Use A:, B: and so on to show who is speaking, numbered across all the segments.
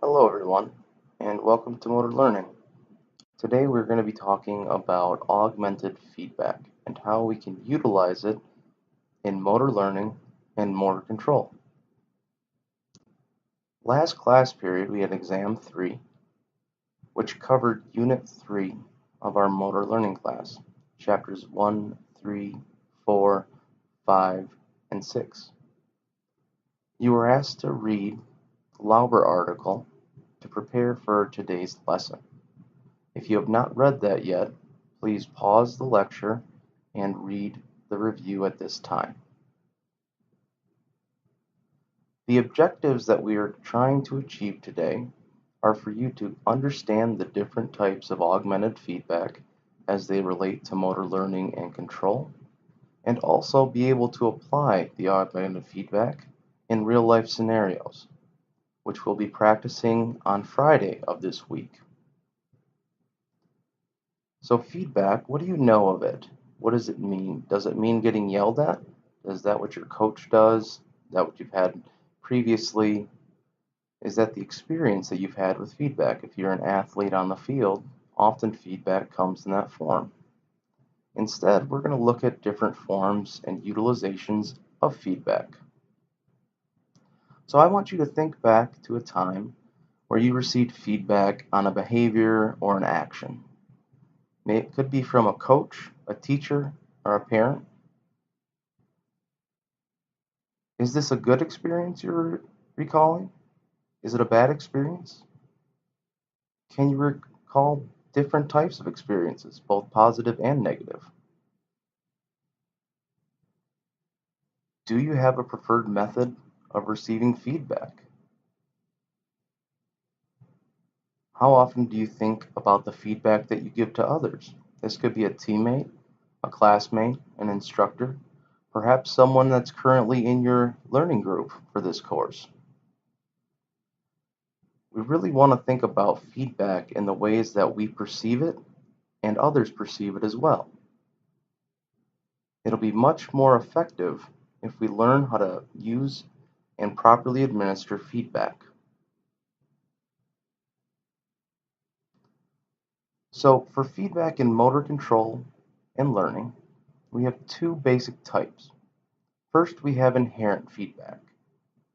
A: Hello everyone, and welcome to Motor Learning. Today we're going to be talking about augmented feedback and how we can utilize it in motor learning and motor control. Last class period we had exam 3, which covered unit 3 of our motor learning class, chapters 1, 3, 4, 5, and 6. You were asked to read the Lauber article to prepare for today's lesson. If you have not read that yet, please pause the lecture and read the review at this time. The objectives that we are trying to achieve today are for you to understand the different types of augmented feedback as they relate to motor learning and control, and also be able to apply the augmented feedback in real-life scenarios, which we'll be practicing on Friday of this week. So feedback, what do you know of it? What does it mean? Does it mean getting yelled at? Is that what your coach does? Is that what you've had previously? Is that the experience that you've had with feedback? If you're an athlete on the field, often feedback comes in that form. Instead, we're going to look at different forms and utilizations of feedback. So I want you to think back to a time where you received feedback on a behavior or an action. It could be from a coach, a teacher, or a parent. Is this a good experience you're recalling? Is it a bad experience? Can you recall different types of experiences, both positive and negative? Do you have a preferred method of receiving feedback? How often do you think about the feedback that you give to others? This could be a teammate, a classmate, an instructor, perhaps someone that's currently in your learning group for this course. We really want to think about feedback in the ways that we perceive it and others perceive it as well. It'll be much more effective if we learn how to use and properly administer feedback. So for feedback in motor control and learning, we have two basic types. First, we have inherent feedback.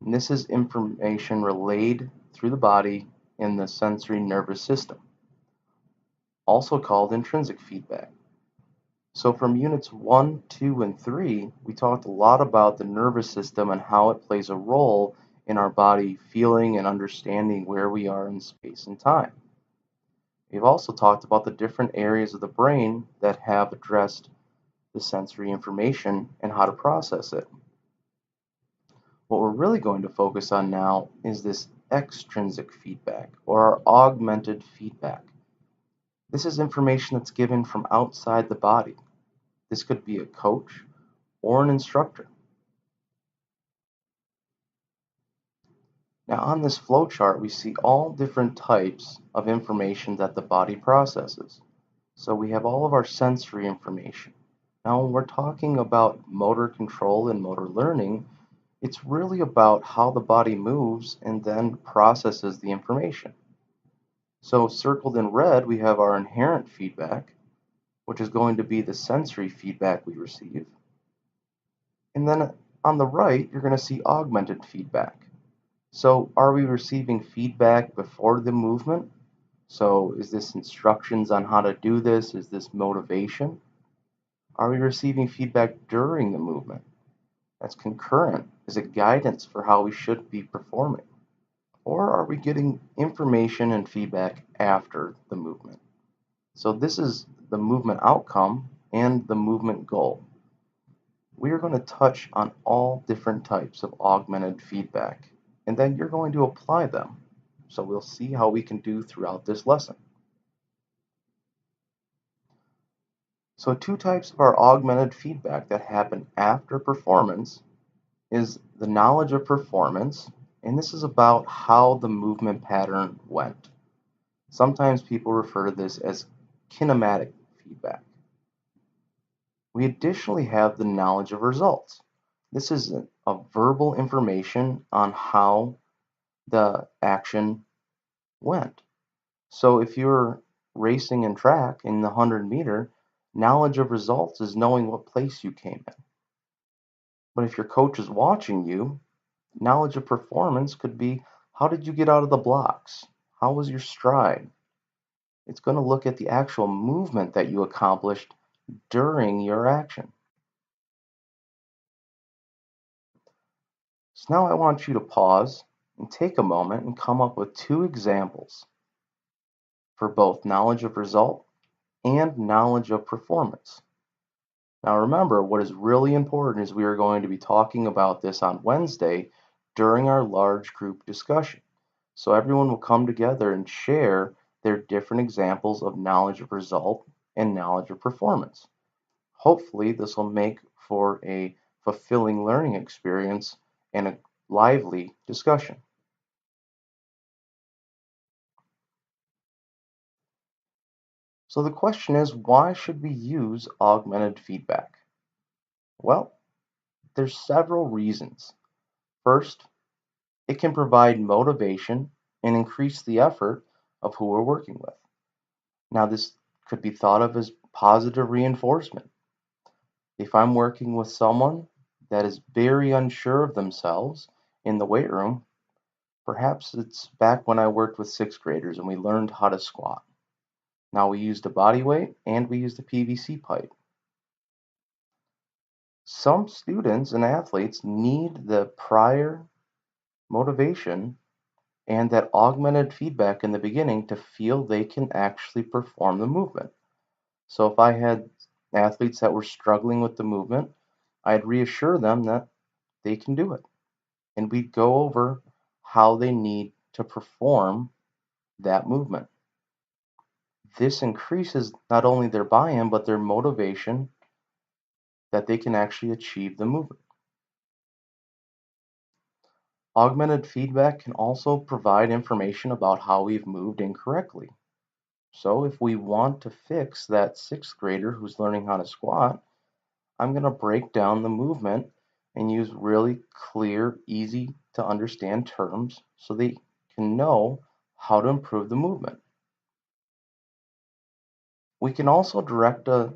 A: And this is information relayed through the body in the sensory nervous system, also called intrinsic feedback. So from units 1, 2, and 3, we talked a lot about the nervous system and how it plays a role in our body feeling and understanding where we are in space and time. We've also talked about the different areas of the brain that have addressed the sensory information and how to process it. What we're really going to focus on now is this extrinsic feedback, or our augmented feedback. This is information that's given from outside the body. This could be a coach or an instructor. Now on this flowchart, we see all different types of information that the body processes. So we have all of our sensory information. Now when we're talking about motor control and motor learning, it's really about how the body moves and then processes the information. So circled in red, we have our inherent feedback, which is going to be the sensory feedback we receive. And then on the right, you're going to see augmented feedback. So are we receiving feedback before the movement? So is this instructions on how to do this? Is this motivation? Are we receiving feedback during the movement? That's concurrent. Is it guidance for how we should be performing? Or are we getting information and feedback after the movement? So this is the movement outcome and the movement goal. We are going to touch on all different types of augmented feedback, and then you're going to apply them. So we'll see how we can do throughout this lesson. So two types of our augmented feedback that happen after performance is the knowledge of performance, and this is about how the movement pattern went. Sometimes people refer to this as kinematic feedback. We additionally have the knowledge of results. This is a verbal information on how the action went. So if you're racing in track in the 100-meter, knowledge of results is knowing what place you came in. But if your coach is watching you, knowledge of performance could be, how did you get out of the blocks? How was your stride? It's going to look at the actual movement that you accomplished during your action. So now I want you to pause and take a moment and come up with two examples for both knowledge of result and knowledge of performance. Now remember, what is really important is we are going to be talking about this on Wednesday during our large group discussion. So everyone will come together and share their different examples of knowledge of result and knowledge of performance. Hopefully, this will make for a fulfilling learning experience and a lively discussion. So the question is, why should we use augmented feedback? Well, there's several reasons. First, it can provide motivation and increase the effort of who we're working with. Now, this could be thought of as positive reinforcement. If I'm working with someone that is very unsure of themselves in the weight room, perhaps it's back when I worked with sixth graders and we learned how to squat. Now we used a body weight and we used a PVC pipe. Some students and athletes need the prior motivation and that augmented feedback in the beginning to feel they can actually perform the movement. So if I had athletes that were struggling with the movement, I'd reassure them that they can do it. And we'd go over how they need to perform that movement. This increases not only their buy-in, but their motivation that they can actually achieve the movement. Augmented feedback can also provide information about how we've moved incorrectly. So if we want to fix that sixth grader who's learning how to squat, I'm going to break down the movement and use really clear, easy to understand terms so they can know how to improve the movement. We can also direct a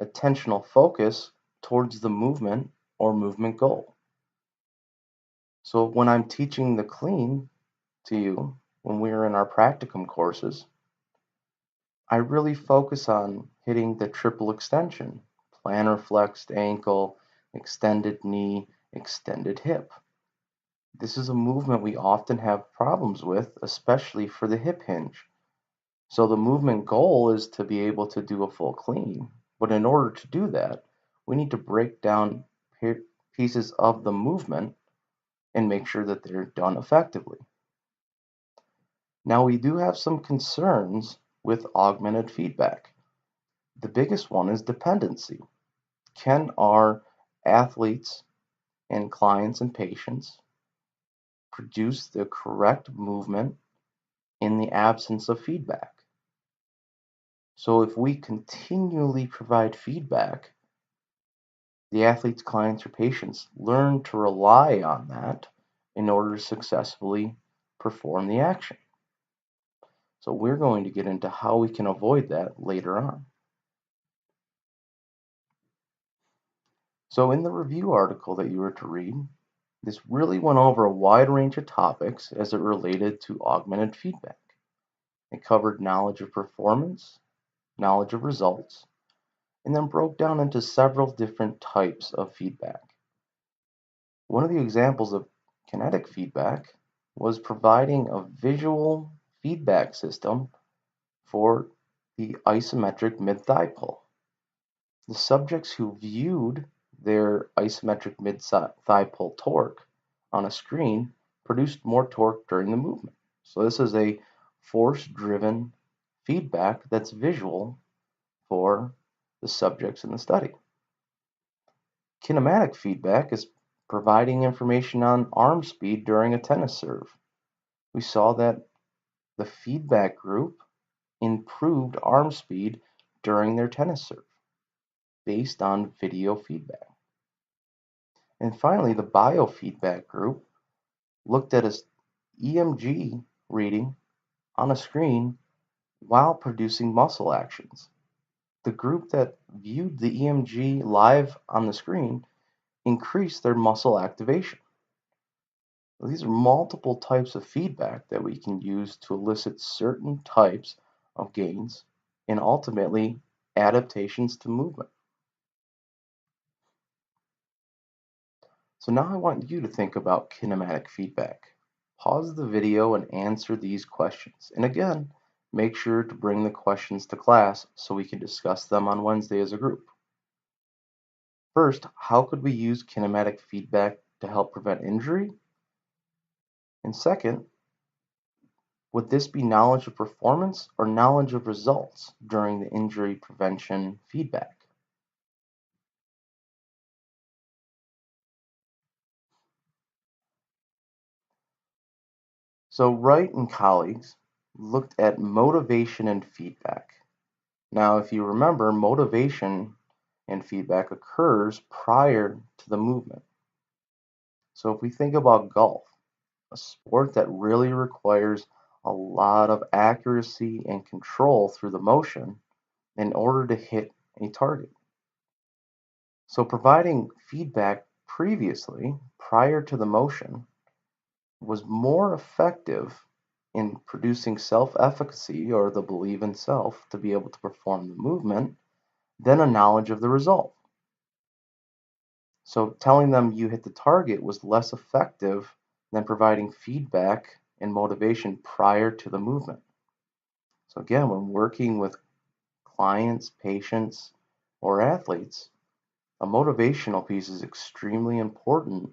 A: attentional focus towards the movement or movement goal. So when I'm teaching the clean to you, when we're in our practicum courses, I really focus on hitting the triple extension, plantar flexed ankle, extended knee, extended hip. This is a movement we often have problems with, especially for the hip hinge. So the movement goal is to be able to do a full clean. But in order to do that, we need to break down pieces of the movement and make sure that they're done effectively. Now we do have some concerns with augmented feedback. The biggest one is dependency. Can our athletes and clients and patients produce the correct movement in the absence of feedback? So if we continually provide feedback, the athletes, clients, or patients learn to rely on that in order to successfully perform the action. So we're going to get into how we can avoid that later on. So in the review article that you were to read, this really went over a wide range of topics as it related to augmented feedback. It covered knowledge of performance, knowledge of results, and then broke down into several different types of feedback. One of the examples of kinetic feedback was providing a visual feedback system for the isometric mid-thigh pull. The subjects who viewed their isometric mid-thigh pull torque on a screen produced more torque during the movement. So this is a force-driven feedback that's visual for the subjects in the study. Kinematic feedback is providing information on arm speed during a tennis serve. We saw that the feedback group improved arm speed during their tennis serve based on video feedback. And finally, the biofeedback group looked at an EMG reading on a screen while producing muscle actions. The group that viewed the EMG live on the screen increased their muscle activation. These are multiple types of feedback that we can use to elicit certain types of gains and ultimately adaptations to movement. So now I want you to think about kinematic feedback. Pause the video and answer these questions. And again, make sure to bring the questions to class so we can discuss them on Wednesday as a group. First, how could we use kinematic feedback to help prevent injury? And second, would this be knowledge of performance or knowledge of results during the injury prevention feedback? So Wright and colleagues looked at motivation and feedback. Now, if you remember, motivation and feedback occurs prior to the movement. So if we think about golf, a sport that really requires a lot of accuracy and control through the motion in order to hit a target. So providing feedback previously, prior to the motion, was more effective in producing self-efficacy or the belief in self to be able to perform the movement than a knowledge of the result. So telling them you hit the target was less effective than providing feedback and motivation prior to the movement. So again, when working with clients, patients, or athletes, a motivational piece is extremely important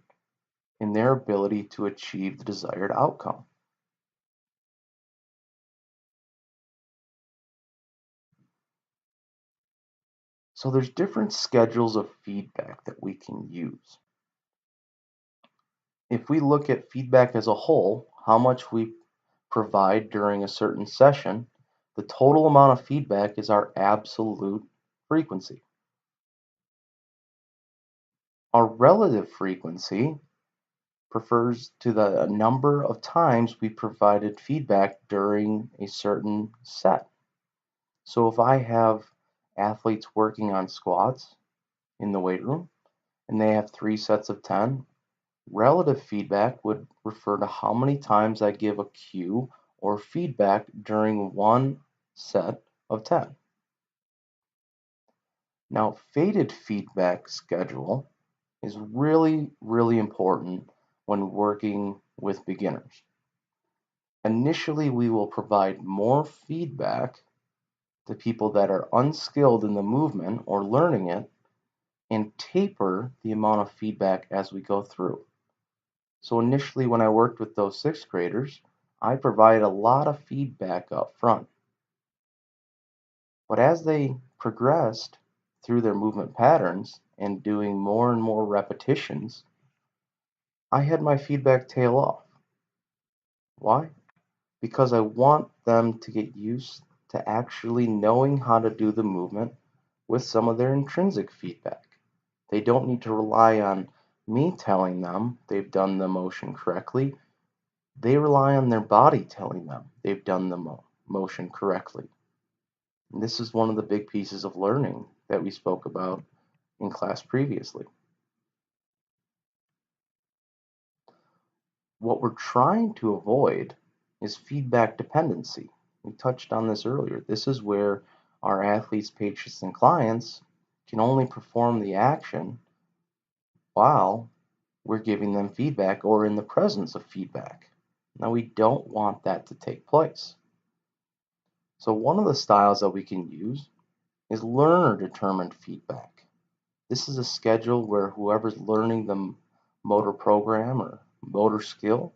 A: in their ability to achieve the desired outcome. So there's different schedules of feedback that we can use. If we look at feedback as a whole, how much we provide during a certain session, the total amount of feedback is our absolute frequency. Our relative frequency refers to the number of times we provided feedback during a certain set. So if I have athletes working on squats in the weight room and they have 3 sets of 10, relative feedback would refer to how many times I give a cue or feedback during one set of 10. Now, fated feedback schedule is really important when working with beginners. Initially, we will provide more feedback to people that are unskilled in the movement or learning it and taper the amount of feedback as we go through. So initially when I worked with those 6th graders, I provided a lot of feedback up front. But as they progressed through their movement patterns and doing more and more repetitions, I had my feedback tail off. Why? Because I want them to get used to actually knowing how to do the movement with some of their intrinsic feedback. They don't need to rely on me telling them they've done the motion correctly. They rely on their body telling them they've done the motion correctly. And this is one of the big pieces of learning that we spoke about in class previously. What we're trying to avoid is feedback dependency. We touched on this earlier. This is where our athletes, patients, and clients can only perform the action while we're giving them feedback or in the presence of feedback. Now, we don't want that to take place. So one of the styles that we can use is learner-determined feedback. This is a schedule where whoever's learning the motor program or motor skill,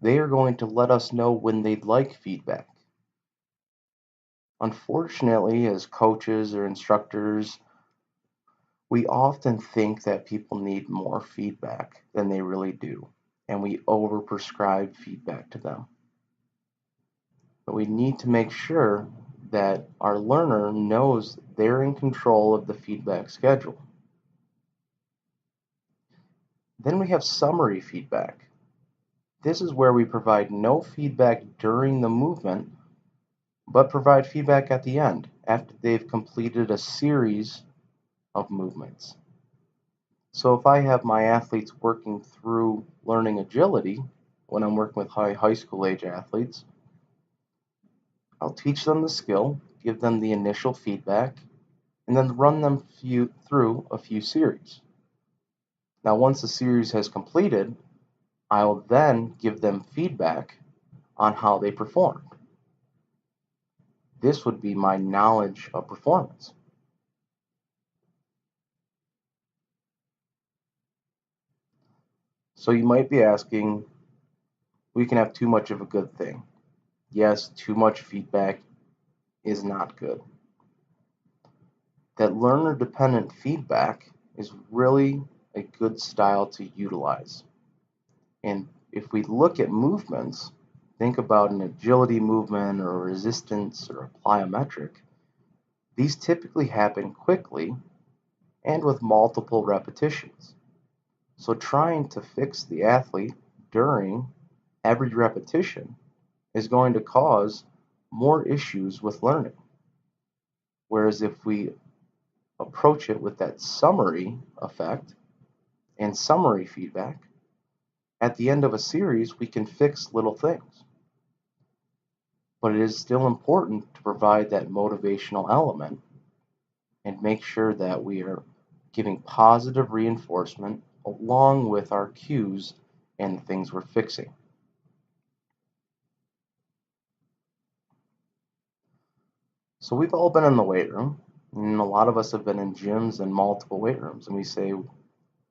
A: they are going to let us know when they'd like feedback. Unfortunately, as coaches or instructors, we often think that people need more feedback than they really do, and we overprescribe feedback to them. But we need to make sure that our learner knows they're in control of the feedback schedule. Then we have summary feedback. This is where we provide no feedback during the movement, but provide feedback at the end after they've completed a series of movements. So if I have my athletes working through learning agility, when I'm working with high school age athletes, I'll teach them the skill, give them the initial feedback, and then run them through a few series. Now, once the series has completed, I'll then give them feedback on how they performed. This would be my knowledge of performance. So you might be asking, we can have too much of a good thing. Yes, too much feedback is not good. That learner-dependent feedback is really a good style to utilize. And if we look at movements, think about an agility movement or resistance or a plyometric, these typically happen quickly and with multiple repetitions. So trying to fix the athlete during every repetition is going to cause more issues with learning. Whereas if we approach it with that summary effect and summary feedback, at the end of a series, we can fix little things. But it is still important to provide that motivational element and make sure that we are giving positive reinforcement along with our cues and the things we're fixing. So we've all been in the weight room, and a lot of us have been in gyms and multiple weight rooms, and we say,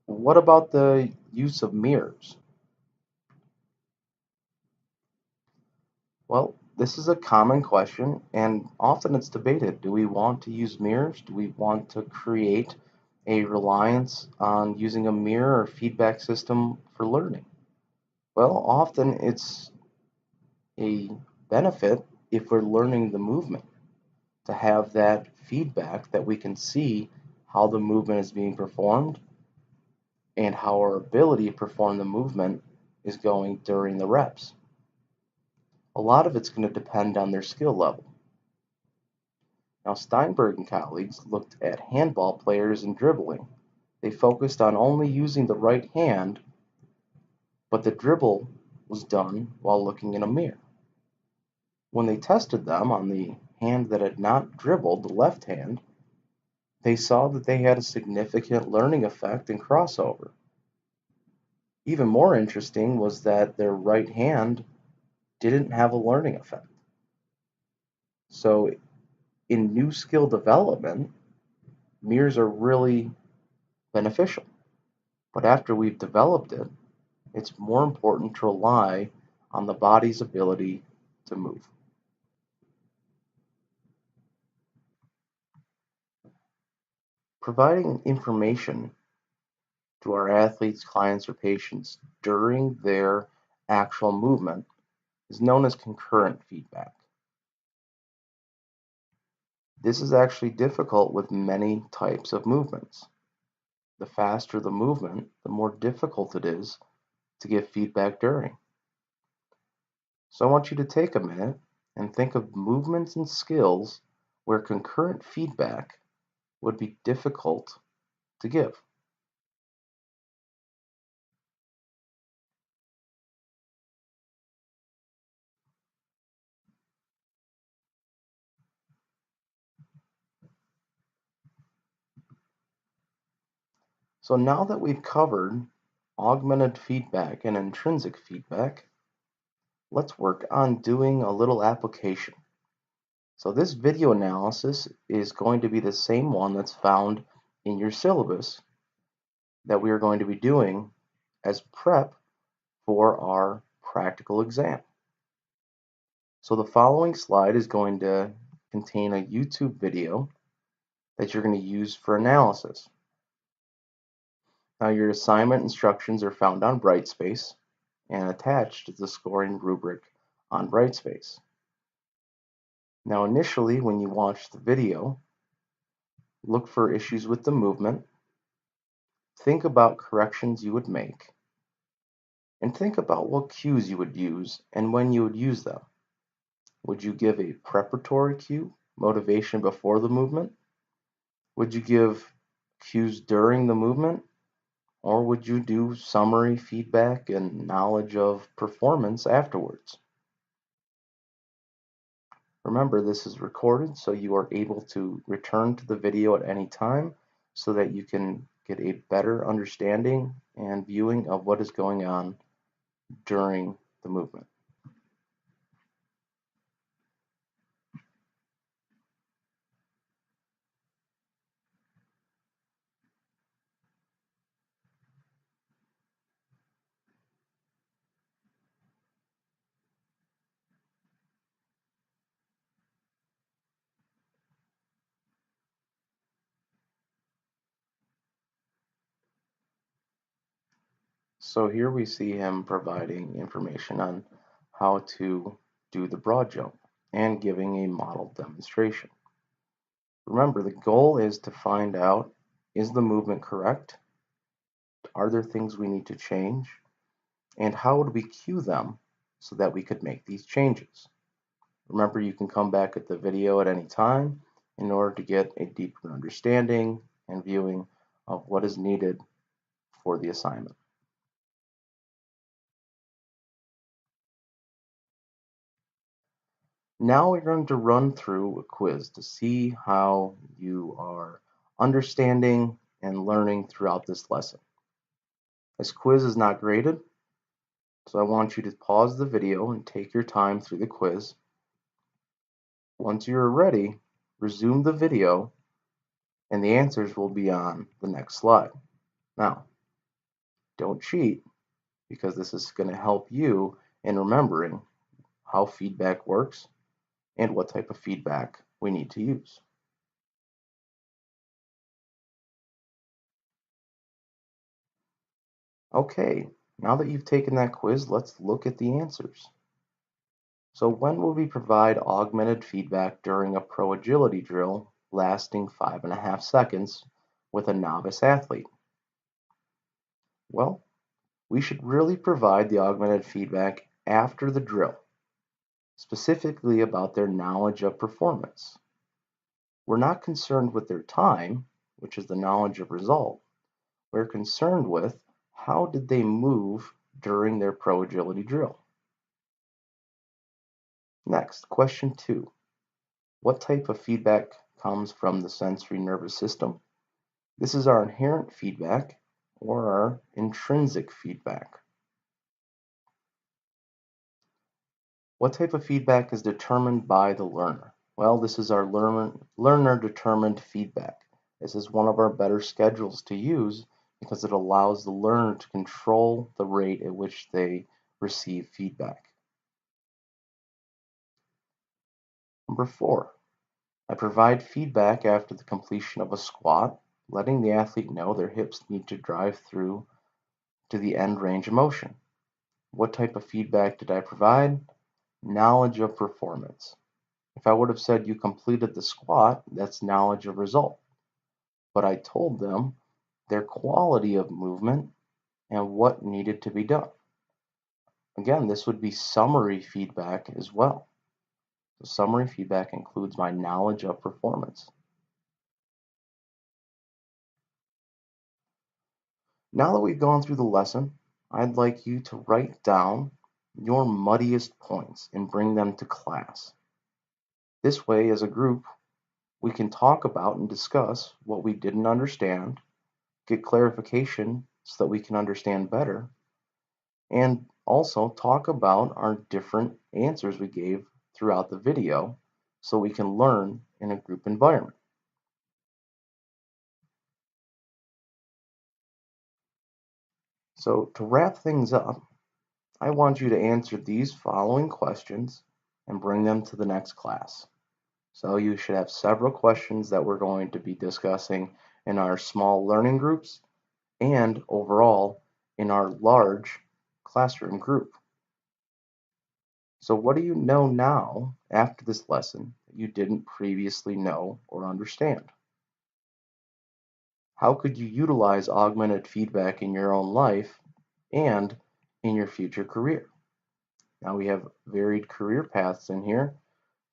A: what about the use of mirrors? Well, this is a common question, and often it's debated. Do we want to use mirrors? Do we want to create a reliance on using a mirror or feedback system for learning? Well, often it's a benefit if we're learning the movement to have that feedback that we can see how the movement is being performed and how our ability to perform the movement is going during the reps. A lot of it's going to depend on their skill level. Now, Steinberg and colleagues looked at handball players and dribbling. They focused on only using the right hand, but the dribble was done while looking in a mirror. When they tested them on the hand that had not dribbled, the left hand, they saw that they had a significant learning effect in crossover. Even more interesting was that their right hand didn't have a learning effect. So, in new skill development, mirrors are really beneficial. But after we've developed it, it's more important to rely on the body's ability to move. Providing information to our athletes, clients, or patients during their actual movement is known as concurrent feedback. This is actually difficult with many types of movements. The faster the movement, the more difficult it is to give feedback during. So I want you to take a minute and think of movements and skills where concurrent feedback would be difficult to give. So now that we've covered augmented feedback and intrinsic feedback, let's work on doing a little application. So this video analysis is going to be the same one that's found in your syllabus that we are going to be doing as prep for our practical exam. So the following slide is going to contain a YouTube video that you're going to use for analysis. Now your assignment instructions are found on Brightspace and attached to the scoring rubric on Brightspace. Now initially when you watch the video, look for issues with the movement, think about corrections you would make, And think about what cues you would use and when you would use them. Would you give a preparatory cue, motivation before the movement? Would you give cues during the movement? Or would you do summary feedback and knowledge of performance afterwards? Remember, this is recorded, so you are able to return to the video at any time so that you can get a better understanding and viewing of what is going on during the movement. So here we see him providing information on how to do the broad jump and giving a model demonstration. Remember, the goal is to find out, is the movement correct? Are there things we need to change? And how would we cue them so that we could make these changes? Remember, you can come back at the video at any time in order to get a deeper understanding and viewing of what is needed for the assignment. Now we're going to run through a quiz to see how you are understanding and learning throughout this lesson. This quiz is not graded, so I want you to pause the video and take your time through the quiz. Once you're ready, resume the video and the answers will be on the next slide. Now, don't cheat because this is going to help you in remembering how feedback works and what type of feedback we need to use. Okay, now that you've taken that quiz, let's look at the answers. So when will we provide augmented feedback during a pro agility drill lasting 5.5 seconds with a novice athlete? Well, we should really provide the augmented feedback after the drill, specifically about their knowledge of performance. We're not concerned with their time, which is the knowledge of result. We're concerned with how did they move during their pro agility drill. Next, question 2. What type of feedback comes from the sensory nervous system? This is our inherent feedback or our intrinsic feedback. What type of feedback is determined by the learner? Well, this is our learner-determined feedback. This is one of our better schedules to use because it allows the learner to control the rate at which they receive feedback. Number 4, I provide feedback after the completion of a squat, letting the athlete know their hips need to drive through to the end range of motion. What type of feedback did I provide? Knowledge of performance. If I would have said you completed the squat, that's knowledge of result. But I told them their quality of movement and what needed to be done. Again, this would be summary feedback as well. So summary feedback includes my knowledge of performance. Now that we've gone through the lesson, I'd like you to write down your muddiest points and bring them to class. This way, as a group, we can talk about and discuss what we didn't understand, get clarification so that we can understand better, and also talk about our different answers we gave throughout the video so we can learn in a group environment. So to wrap things up, I want you to answer these following questions and bring them to the next class. So you should have several questions that we're going to be discussing in our small learning groups and overall in our large classroom group. So what do you know now after this lesson that you didn't previously know or understand? How could you utilize augmented feedback in your own life? And in your future career. Now we have varied career paths in here,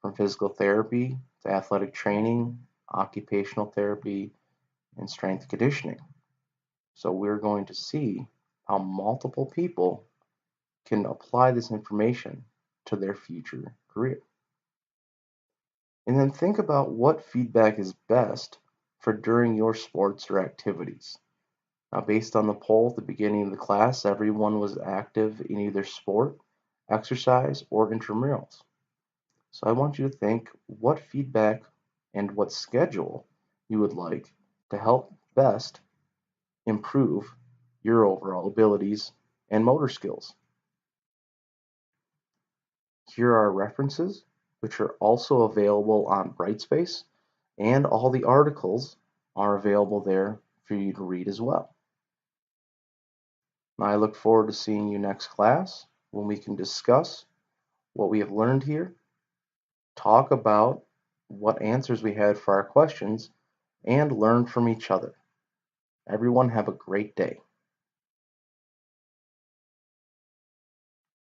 A: from physical therapy to athletic training, occupational therapy, and strength conditioning. So we're going to see how multiple people can apply this information to their future career. And then think about what feedback is best for during your sports or activities. Now, based on the poll at the beginning of the class, everyone was active in either sport, exercise, or intramurals. So I want you to think what feedback and what schedule you would like to help best improve your overall abilities and motor skills. Here are references, which are also available on Brightspace, and all the articles are available there for you to read as well. I look forward to seeing you next class when we can discuss what we have learned here, talk about what answers we had for our questions, and learn from each other. Everyone have a great day.